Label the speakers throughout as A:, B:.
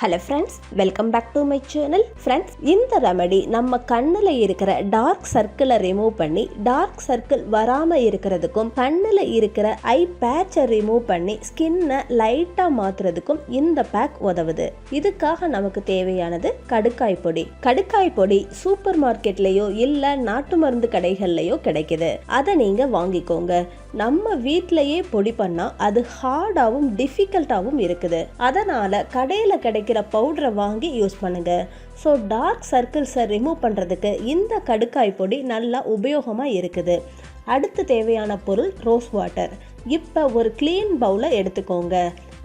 A: Hello friends, welcome back to my channel. Friends, இந்த remedy நம்ம கண்ணில் இருக்கிற டார்க் சர்க்கிளை ரிமூவ் பண்ணி டார்க் சர்க்கிள் வராமல் இருக்கிறதுக்கும், கண்ணில் இருக்கிற ஐ பேட்சை ரிமூவ் பண்ணி ஸ்கின்னை லைட்டாக மாற்றுறதுக்கும் இந்த பேக் உதவுது. இதுக்காக நமக்கு தேவையானது கடுக்காய் பொடி. கடுக்காய் பொடி சூப்பர் மார்க்கெட்லேயோ இல்லை நாட்டு மருந்து கடைகள்லையோ கிடைக்குது. அதை நீங்கள் வாங்கிக்கோங்க. நம்ம வீட்டிலையே பொடி பண்ணால் அது ஹார்டாகவும் டிஃபிகல்ட்டாகவும் இருக்குது. அதனால் கடையில் கிடைக்கிற பவுடரை வாங்கி யூஸ் பண்ணுங்க. ஸோ டார்க் சர்க்கிள்ஸை ரிமூவ் பண்ணுறதுக்கு இந்த கடுக்காய் பொடி நல்லா உபயோகமாக இருக்குது. அடுத்து தேவையான பொருள் ரோஸ் வாட்டர். இப்போ ஒரு க்ளீன் பவுலை எடுத்துக்கோங்க.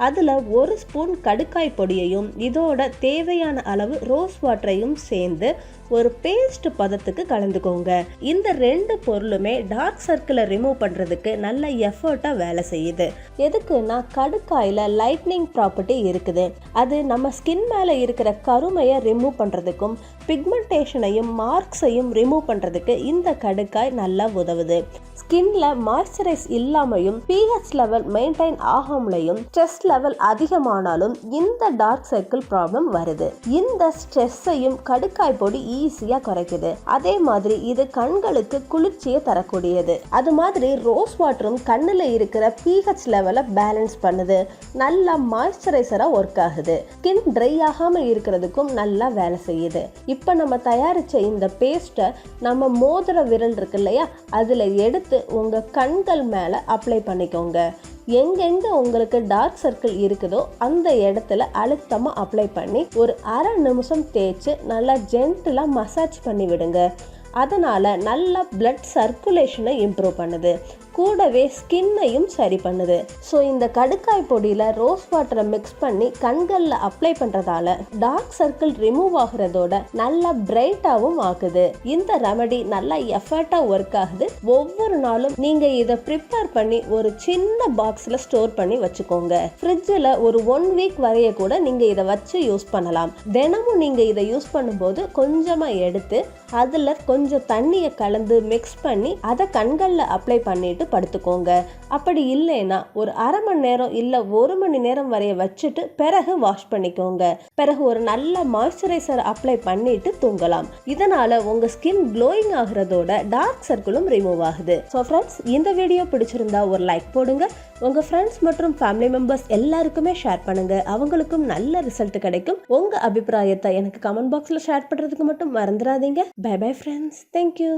A: அதில் 1 ஸ்பூன் கடுக்காய் பொடியையும் இதோட தேவையான அளவு ரோஸ் வாட்டரையும் சேர்ந்து ஒரு பேஸ்ட் பதத்துக்கு கலந்துக்கோங்க. இந்த 2 பொருளுமே டார்க் சர்க்கிளை ரிமூவ் பண்ணுறதுக்கு நல்ல எஃபர்ட்டாக வேலை செய்யுது. எதுக்குன்னா கடுக்காயில் லைட்னிங் ப்ராப்பர்ட்டி இருக்குது. அது நம்ம ஸ்கின் மேலே இருக்கிற கருமையை ரிமூவ் பண்ணுறதுக்கும் பிக்மெண்டேஷனையும் மார்க்ஸையும் ரிமூவ் பண்ணுறதுக்கு இந்த கடுக்காய் நல்லா உதவுது. ஸ்கின்ல மாய்ஸ்சரைஸ் இல்லாமையும் pH லெவல் மெயின்டைன் ஆகாமலையும் ஸ்ட்ரெஸ் லெவல் அதிகமானாலும் இந்த டார்க் சர்க்கிள் ப்ராப்ளம் வருது. இந்த ஸ்ட்ரெஸ்ஸையும் கடுக்காய் பொடி ஈஸியா குறைக்குது. அதே மாதிரி இது கண்களுக்கு குளிர்ச்சியை தரக்கூடியது. அது மாதிரி ரோஸ் வாட்டரும் கண்ணுல இருக்கிற pH லெவலை பேலன்ஸ் பண்ணுது. நல்லா மாய்ஸ்சரைசரா ஒர்க் ஆகுது. ஸ்கின் ட்ரை ஆகாம இருக்கிறதுக்கும் நல்லா வேலை செய்யுது. இப்போ நம்ம தயாரிச்ச இந்த பேஸ்ட்டை நம்ம மோதிர விரல் இருக்கு இல்லையா, அதுல எடுத்து உங்க கண்கள் மேல அப்ளை பண்ணிக்கோங்க. எங்கெங்க உங்களுக்கு டார்க் சர்க்கிள் இருக்குதோ அந்த இடத்துல அழுத்தமா அப்ளை பண்ணி ஒரு அரை நிமிஷம் தேய்ச்சி நல்லா ஜென்டிலா மசாஜ் பண்ணி விடுங்க. அதனால நல்லா பிளட் சர்க்குலேஷனை இம்ப்ரூவ் பண்ணுது. கூடவே ஸ்கின்னையும் சரி பண்ணுது. ஸோ இந்த கடுக்காய் பொடியில் ரோஸ் வாட்டரை மிக்ஸ் பண்ணி கண்களில் அப்ளை பண்ணுறதால டார்க் சர்க்கிள் ரிமூவ் ஆகுறதோட நல்லா பிரைட்டாகவும் ஆகுது. இந்த ரெமடி நல்லா எஃபர்ட்டாக ஒர்க் ஆகுது. ஒவ்வொரு நாளும் நீங்கள் இதை ப்ரிப்பேர் பண்ணி ஒரு சின்ன பாக்ஸில் ஸ்டோர் பண்ணி வச்சுக்கோங்க. ஃப்ரிட்ஜில் ஒரு 1 வீக் வரைய கூட நீங்கள் இதை வச்சு யூஸ் பண்ணலாம். தினமும் நீங்கள் இதை யூஸ் பண்ணும்போது கொஞ்சமாக எடுத்து அதில் கொஞ்சம் தண்ணியை கலந்து மிக்ஸ் பண்ணி அதை கண்களில் அப்ளை பண்ணிட்டு படுத்துக்கோங்க. அப்படி இல்லைன்னா ஒரு அரை மணி நேரம் இல்லை 1 மணி நேரம் வரைய வச்சுட்டு பிறகு வாஷ் பண்ணிக்கோங்க. பிறகு ஒரு நல்ல மாய்ஸ்சரைசர் அப்ளை பண்ணிட்டு தூங்கலாம். இதனால உங்க ஸ்கின் க்ளோயிங் ஆகுறதோட டார்க் சர்க்கிளும் ரிமூவ் ஆகுது. ஸோ ஃப்ரெண்ட்ஸ், இந்த வீடியோ பிடிச்சிருந்தா ஒரு லைக் போடுங்க. உங்க ஃப்ரெண்ட்ஸ் மற்றும் ஃபேமிலி மெம்பர்ஸ் எல்லாருக்குமே ஷேர் பண்ணுங்க. அவங்களுக்கும் நல்ல ரிசல்ட் கிடைக்கும். உங்க அபிப்பிராயத்தை எனக்கு கமெண்ட் பாக்ஸ்ல ஷேர் பண்றதுக்கு மட்டும் மறந்துடாதீங்க. Bye bye friends. தேங்க்யூ.